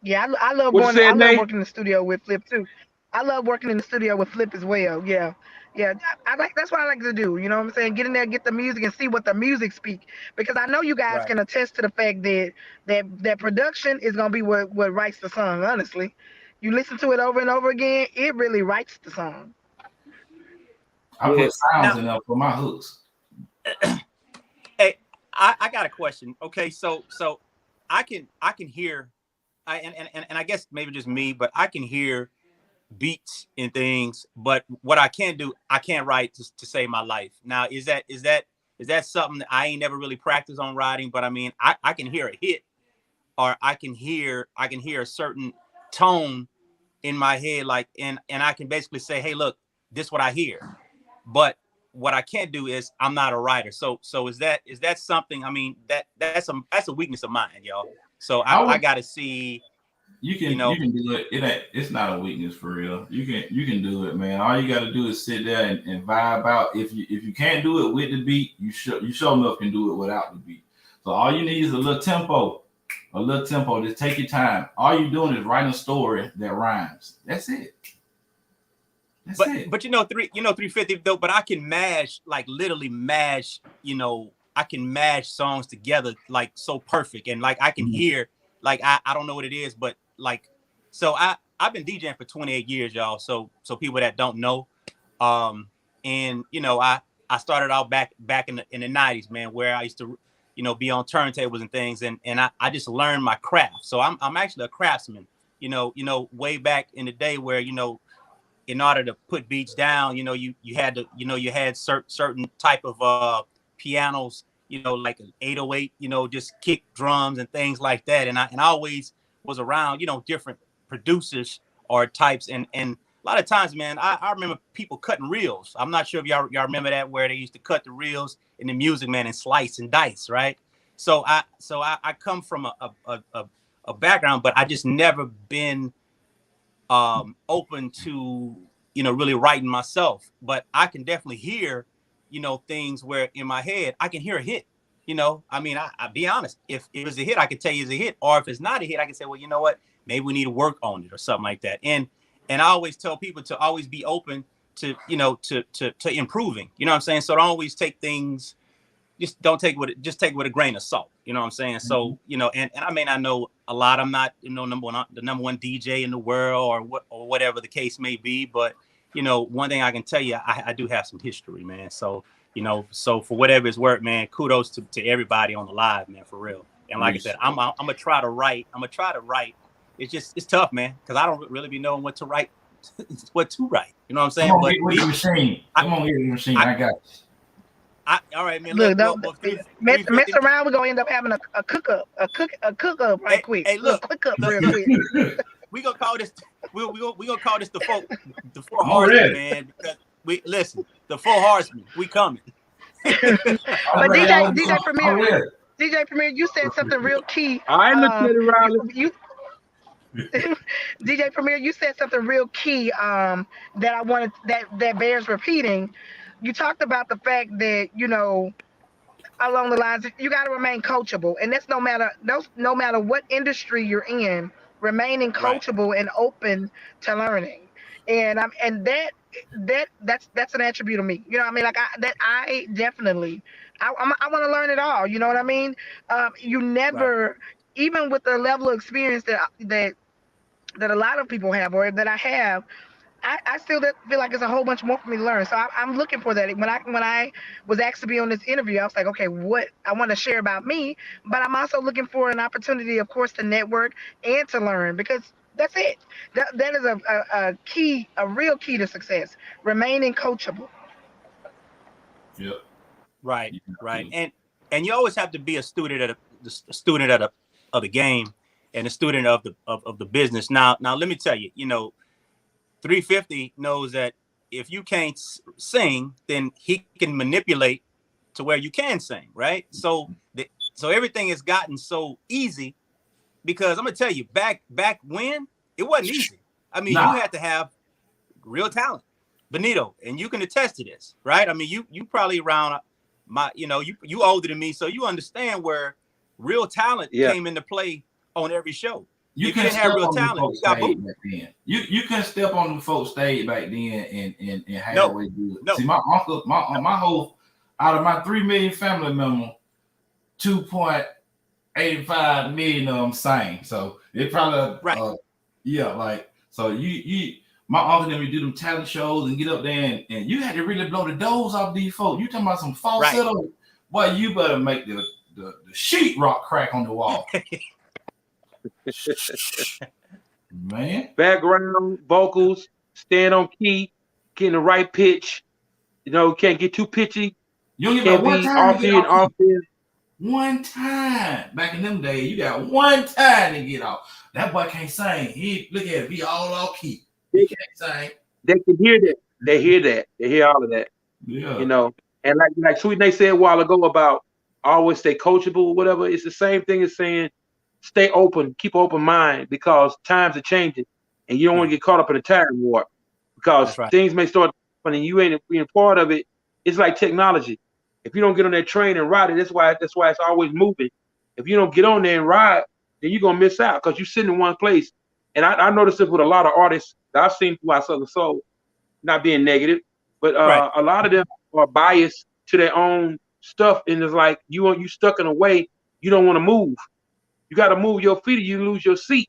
Yeah, I love What you going. I said, love Nate? working in the studio with Flip too. I love working in the studio with Flip as well. Yeah, yeah. I like that's what I like to do. You know what I'm saying? Get in there, get the music, and see what the music speak. Because I know you guys right. can attest to the fact that that production is gonna be what writes the song. Honestly, you listen to it over and over again, it really writes the song. I Yeah. put sounds Now, in there for my hooks. hey, I got a question. Okay, so I can hear and I guess maybe just me, but I can hear beats and things. But what I can't do, I can't write to save my life. Now, is that something that I ain't never really practiced on writing? But I mean, I can hear a hit, or I can hear a certain tone in my head, like and I can basically say, hey, look, this is what I hear. But what I can't do is I'm not a writer. So is that something? I mean, that's a weakness of mine, y'all. So I I would got to see, you you can know, you can do it. It's not a weakness for real. You can do it, man. All you got to do is sit there and vibe out. If you can't do it with the beat, you sure enough can do it without the beat. So all you need is a little tempo. A little tempo. Just take your time. All you're doing is writing a story that rhymes. That's it. That's it. but 350 though. But I can mash, like literally mash. I can mash songs together like so perfect, and like I can Mhm. hear, like I don't know what it is, but like, so I've been DJing for 28 years, y'all. So people that don't know, um, and I started out back in the 90s, man, where I used to be on turntables and things, and I just learned my craft. So I'm actually a craftsman. Way back in the day where in order to put beats down, you had to, you had certain type of pianos, like an 808, just kick drums and things like that. And I always was around, different producers or types, and a lot of times, man, I remember people cutting reels. I'm not sure if y'all remember that, where they used to cut the reels in the music, man, and slice and dice, right? So I come from a background, but I just never been open to really writing myself. But I can definitely hear things where in my head I can hear a hit. I mean, I be honest, if it's a hit, I can tell you it's a hit. Or if it's not a hit, I can say, well, you know what, maybe we need to work on it or something like that. And I always tell people to always be open to to improving, what I'm saying. So don't always take things, just don't take just take it with a grain of salt. You know what I'm saying? Mhm. So, and I may not know a lot. I'm not, the number one DJ in the world, or whatever the case may be. But, one thing I can tell you, I do have some history, man. So, so for whatever it's worth, man, kudos to everybody on the live, man, for real. And like I said, Reach. I'm gonna try to write. It's tough, man, because I don't really be knowing what to write, what to write. You know what I'm Come saying? on, But get with the machine. I, Come on, get with the machine. I, I got you. all right, man. Look, Well, don't mess 350. around. We're gonna end up having a cook up, a cook up right Hey, quick, hey, little look, quick up look, real look. quick. We gonna call this. We gonna call this the four I'm horsemen, ready. man. Because we listen, the four horsemen. We coming. I'm But ready. I'm Premier, ready. DJ Premier, you said something real key. All right, Lieutenant Riley. You DJ Premier, you said something real key. That I wanted that bears repeating. You talked about the fact that along the lines you got to remain coachable, and that's no matter what industry you're in, remaining Right. coachable and open to learning. And that's an attribute of me. I mean, like I definitely I want to learn it all. You know what I mean? You Right. never, even with the level of experience that a lot of people have, or that I have, I still feel like there's a whole bunch more for me to learn. So I'm looking for that. When I was asked to be on this interview, I was like, okay, what I want to share about me, but I'm also looking for an opportunity, of course, to network and to learn, because that's it. That is a key, a real key to success. Remaining coachable. Yep. Right. Yeah, Right. absolutely. And you always have to be a student of the game, and a student of the business. Now let me tell you, 350 knows that if you can't sing, then he can manipulate to where you can sing, right? So everything has gotten so easy because I'm gonna tell you, back when it wasn't easy. I mean, you Nah, had to have real talent, Benito, and you can attest to this, right? I mean, you probably around you older than me, so you understand where real talent Yeah. came into play on every show. you If you can didn't have step real on the talent, you folks got stage booed. back then. You can step on the folks stage back then and have No, your way do it. no. See, my uncle, my whole out of my 3 million family members, 2.85 million of them sang. So it probably Right. yeah, like so you my uncle and them do them talent shows and get up there and you had to really blow the doors off these folks. You talking about some falsetto, Right. boy, you better make the sheetrock crack on the wall. Man. Background vocals, stand on key, getting the right pitch. You know, can't get too pitchy. You don't get Can't but one be time to off get here and off off key. there. One time. Back in them days, you got one time to get off. That boy can't sing. He look at it, be all off key. He can't sing. They can hear that. They hear that. They hear all of that. Yeah. You know, and like Sweet Nate said a while ago about always stay coachable or whatever. It's the same thing as saying stay open, keep an open mind because times are changing, and you don't want to get caught up in a time warp because That's right. things may start and you ain't being part of it. It's like technology. If you don't get on that train and ride it, that's why it's always moving. If you don't get on there and ride, then you're gonna miss out because you're sitting in one place. And I noticed this with a lot of artists that I've seen throughout Southern Soul, not being negative, but Right. a lot of them are biased to their own stuff, and it's like you stuck in a way you don't want to move. You got to move your feet, or you lose your seat,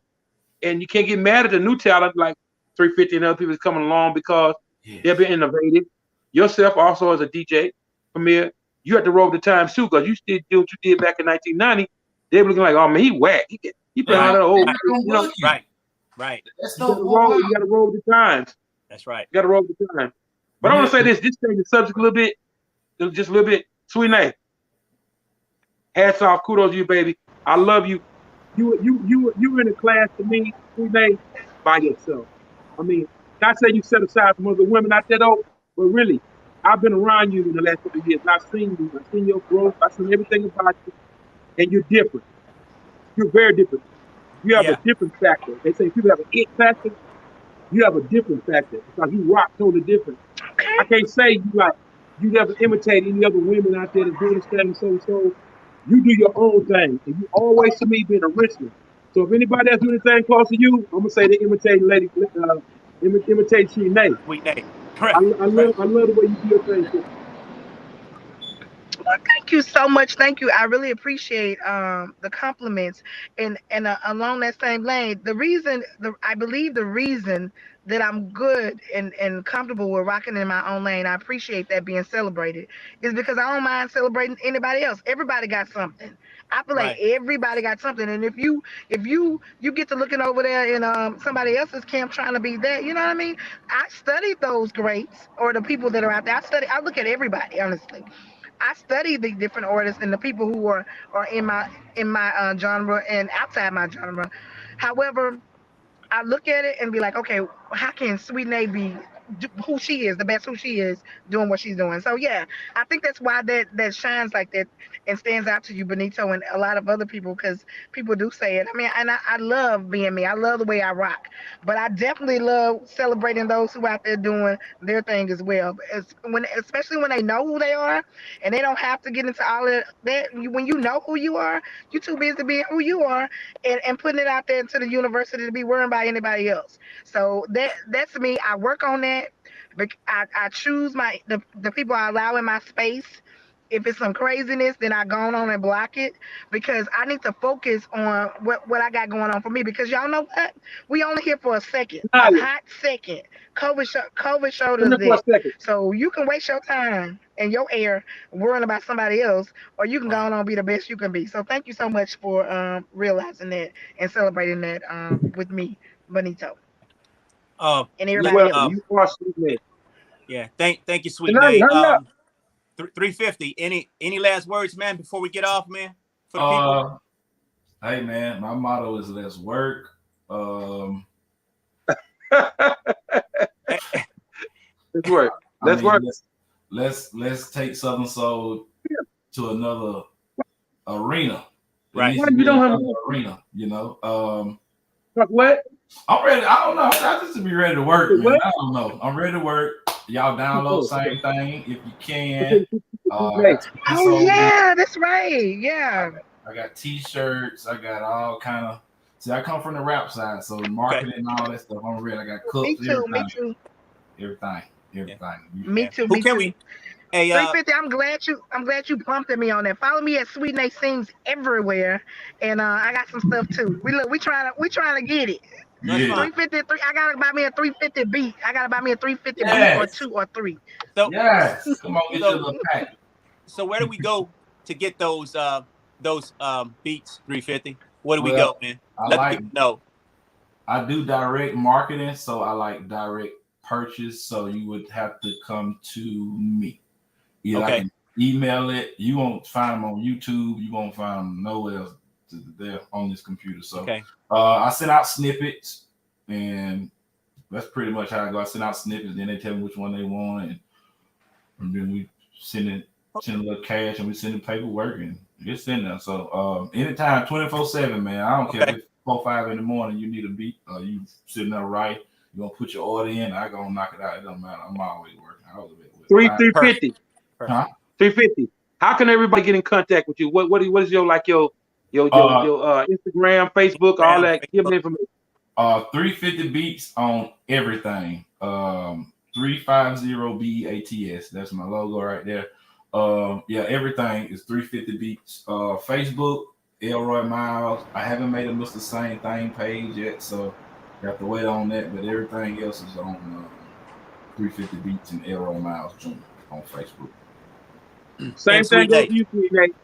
and you can't get mad at the new talent like 350 and other people coming along because they've been innovative. Yourself also as a DJ, Premier, you have to roll the times too because you still do what you did back in 1990. They were looking like, oh man, he whack. He playing all that old, you know. Right. Right. That's You so got to roll with the times. That's right. You got to roll with the times. But I want to say this change the subject a little bit, just a little bit. Sweet Nate, hats off, kudos to you, baby. I love you. You were in a class to me, Sweet Nate, by yourself. I mean, not say you set aside from other women out there though, but really, I've been around you in the last couple of years. And I've seen you. I've seen your growth. I've seen everything about you, and you're different. You're very different. You have a different factor. They say people have an it factor. You have a different factor because you rock totally different. I can't say you never imitate any other women out there that's doing this thing so. You do your own thing, and you always to me being original. So if anybody else doing anything close to you, I'm gonna say they imitate imitate Sweet Nate. Sweet Nate. I love the way you do your thing. Too. Well, thank you so much. Thank you. I really appreciate the compliments. And along that same lane, I believe the reason that I'm good and comfortable with rocking in my own lane, I appreciate that being celebrated, is because I don't mind celebrating anybody else. Everybody got something. I feel like everybody got something. And if you get to looking over there in somebody else's camp trying to be that, you know what I mean? I studied those greats or the people that are out there. I look at everybody, honestly. I study the different artists and the people who are in my genre and outside my genre. However, I look at it and be like, okay, how can Sweet Nate be who she is, the best who she is, doing what she's doing? So yeah, I think that's why that shines like that and stands out to you, Benito, and a lot of other people, because people do say it. I mean, and I love being me. I love the way I rock, but I definitely love celebrating those who out there doing their thing as well. Especially when they know who they are, and they don't have to get into all of that. When you know who you are, you're too busy being who you are and putting it out there into the university to be worried about anybody else. So that's me. I work on that. I choose the people I allow in my space. If it's some craziness, then I go on and block it because I need to focus on what I got going on for me. Because y'all know what? We only here for a second, a hot second. COVID showed us that. So you can waste your time and your air worrying about somebody else, or you can go on and be the best you can be. So thank you so much for realizing that and celebrating that with me, Benito. And everybody else. You are Sweet Nate. Yeah, thank you, Sweet Hurry Nate. up. 350. Any last words, man, before we get off, man? For the people. Hey man, my motto is let's work. Let's work. I Let's mean, work. let's take Southern Soul to another arena. Right. It needs Why to you be don't have another arena, you know. like what? I'm ready. I don't know. I just to be ready to work, man. What? I don't know. I'm ready to work. Y'all download same thing if you can. I Hey, got Oh yeah, that's right. Yeah. I got t-shirts. I got all kind of. See, I come from the rap side, so marketing and all that stuff. I'm ready. I got Me cups, too. Me everything, too. everything. Me Yeah. too. Who Me can too. we? Hey, 350. I'm glad you prompted me on that. Follow me at Sweet Nate Sings everywhere, and I got some stuff too. We trying to get it. that's Yeah. fine. 353. I gotta buy me a 350 beat. I gotta buy me a 350 beat or Yes. 2 or 3. So, Yes. Come on, get So- your little pack. so where do we go to get those beats? 350. Where do we Well, go, man? I Let like- the people know. I do direct marketing, so I like direct purchase. So you would have to come to me. Either Okay. I can email it. You won't find them on YouTube. You won't find them nowhere else. They're on this computer. So Okay. I send out snippets, and that's pretty much how I go. I send out snippets, then they tell me which one they want, and then we send a little cash, and we send the paperwork, and it's in there. So anytime, 24/7, man. I don't care if it's 4-5 in the morning. You need a beat, you sitting there right. You gonna put your order in. I gonna knock it out. It don't matter. I'm always working. I always with 350. Huh? 350. How can everybody get in contact with you? What is your Instagram, Facebook, all that? Give me information. 350 beats on everything. 350 BATS. That's my logo right there. Yeah, everything is 350 beats. Facebook, Elroy Miles. I haven't made a Mr. Same Thing page yet, so you have to wait on that. But everything else is on 350 beats and Elroy Miles Jr. on Facebook. Same thing goes to you, Nate.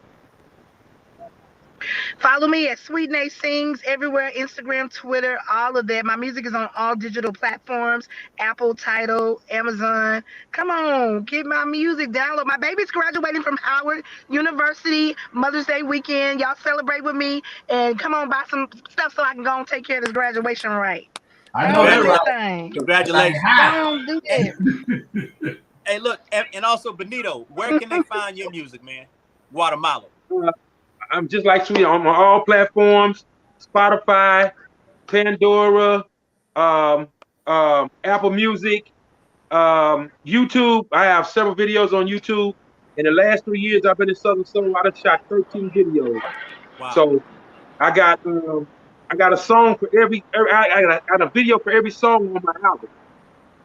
Follow me at Sweet Nate Sings everywhere, Instagram, Twitter, all of that. My music is on all digital platforms, Apple, Tidal, Amazon. Come on, get my music, download. My baby's graduating from Howard University, Mother's Day weekend. Y'all celebrate with me, and come on, buy some stuff so I can go and take care of this graduation right. I know that right. Thing. Congratulations. Don't do that. Hey, look, and also Benito, where can they find your music, man? Guatemala. I'm just like Sweet on all platforms: Spotify, Pandora, Apple Music, YouTube. I have several videos on YouTube. In the last 3 years, I've been in Southern Soul. I done shot 13 videos. Wow. So I got a song for every I got a video for every song on my album.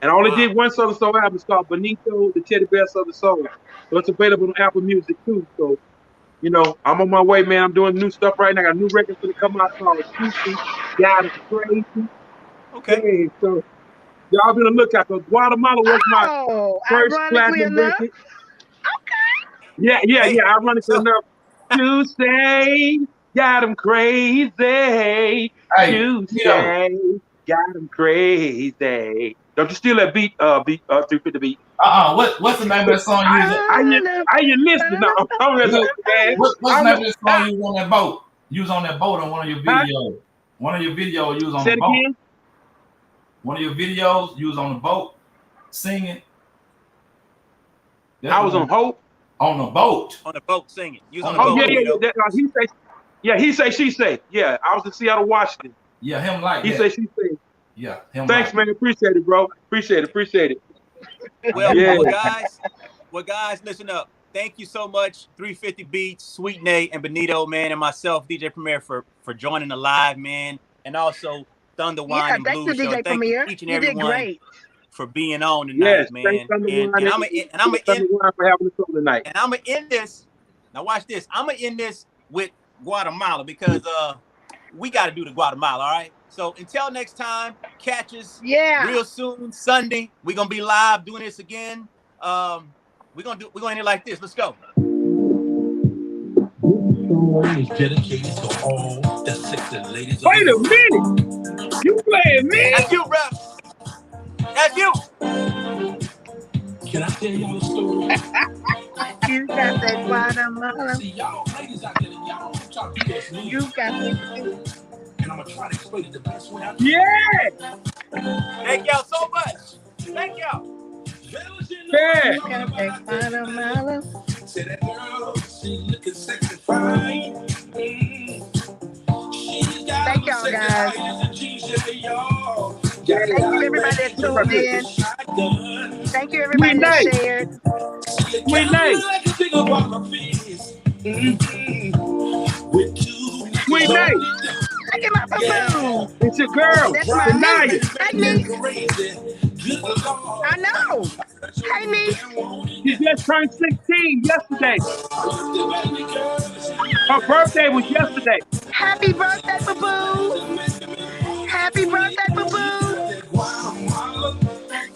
And I only did one Southern Soul album. It's called Benito, the Teddy Bear Southern Soul. So it's available on Apple Music too. So, you know, I'm on my way, man. I'm doing new stuff right now. I got a new record going to come out called Juicy. God, it's crazy. Okay. Hey, so y'all be on the lookout. Because Guatemala was my first platinum record. Okay. Yeah. Ironically enough, you say got them crazy. Hey, You say got them crazy. Don't you steal that beat? 350 beat. What's the name of that song You listening now? What's the name of that song you was on that boat? You was on that boat on one of your videos. One of your videos, you was on the boat. Again? One of your videos, you was on the boat singing. I was on Hope. On the boat. On the boat singing. You was on the boat. He say, she say. Yeah, I was in Seattle, Washington. Yeah, him like he that. Say, she say. Yeah, him. Thanks, man. Appreciate it, bro. Appreciate it. Well, guys, listen up. Thank you so much, 350 Beats, Sweet Nate, and Benito, man, and myself, DJ Premier, for joining the live, man, and also Thunda Wine and Blues Show. Thank you each and everyone for being on tonight, man. And I'm gonna end this. Now watch this. I'm gonna end this with Guatemala because we got to do the Guatemala. All right. So until next time, catch us real soon. Sunday, we're gonna be live doing this again. We're gonna end it like this. Let's go. Is dedicated to all the sexy ladies. Wait a minute. You playing me? That's you, bro. That's you. Can I tell y'all a story? You got that Guatemala. See, y'all ladies out there, y'all don't try to do this. You got that. And I'm gonna try to explain it the best way I can. Yeah. Thank y'all so much. Thank y'all. Yeah. Okay, Guatemala. Say that girl, she looking sexy fine. Thank y'all, guys. Thank you, everybody that tuned in. Thank you, everybody Sweet that Nate. shared. Sweet Nate. Sweet Nate. Thank you, my boo. It's your girl, That's my Sanaya. niece. Hey, niece. I know. Hey, niece. She just turned 16 yesterday. Her birthday was yesterday. Happy birthday, boo. Happy birthday, boo.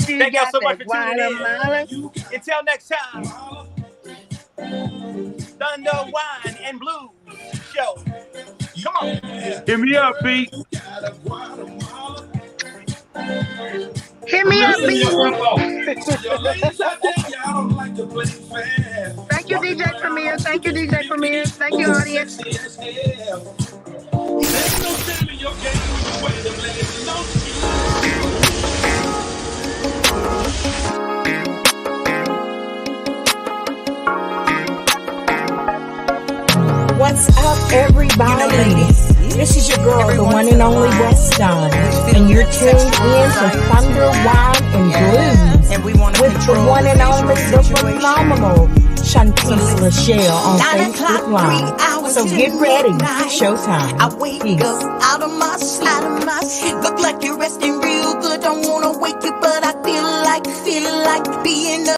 She Thank y'all got so much that for tuning in. Guatemala. Until next time, Thunder, Wine, and Blues show. Come on. Hit me up, B. Hit me up, B. Thank you, DJ Premier. Thank you, DJ Premier. Thank you, audience. What's up, everybody? This is your girl, the one and only Weston, and you're tuned in to Thunder, Wine, and Blues with the one and only, the phenomenal Shantice Lachelle on Facebook Live. So get ready, showtime. I wake up out of my sleep. Look like you're resting real good. Don't wanna wake you, but I feel like being